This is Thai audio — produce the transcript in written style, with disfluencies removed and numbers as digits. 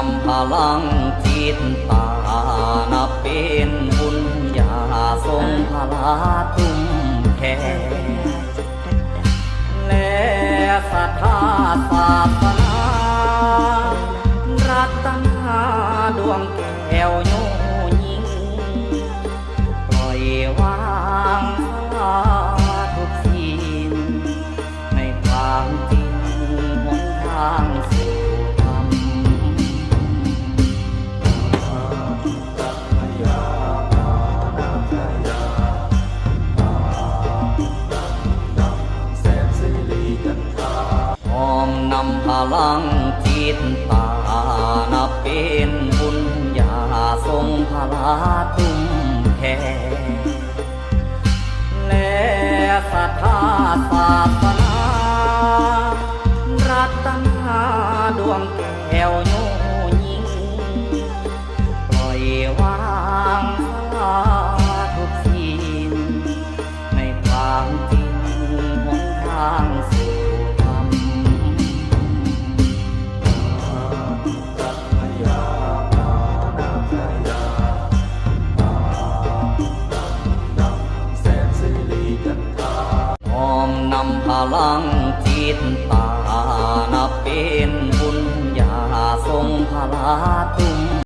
ำพลังจิตตานับเป็นบุญญาทรงพลาทุ่มแผ่และศรัทธาศาสนารัตนาดวงแก้วโยยิ่งปล่อยวางสลาทุกสิ่งในความจริงหนทางสู่ธรรมน้อมนำพลังจิตตานับเป็นบุญญาทรงพลาทุ่มแผ่และศรัทธาศาสนารัตนาดวงแก้วโยยิ่งปล่อยวางสลาทุกสิ่งในความจริงหนทางสู่ธรรมน้อมนำพลังจิตตานับเป็นบุญญาทรงพลาทุ่ม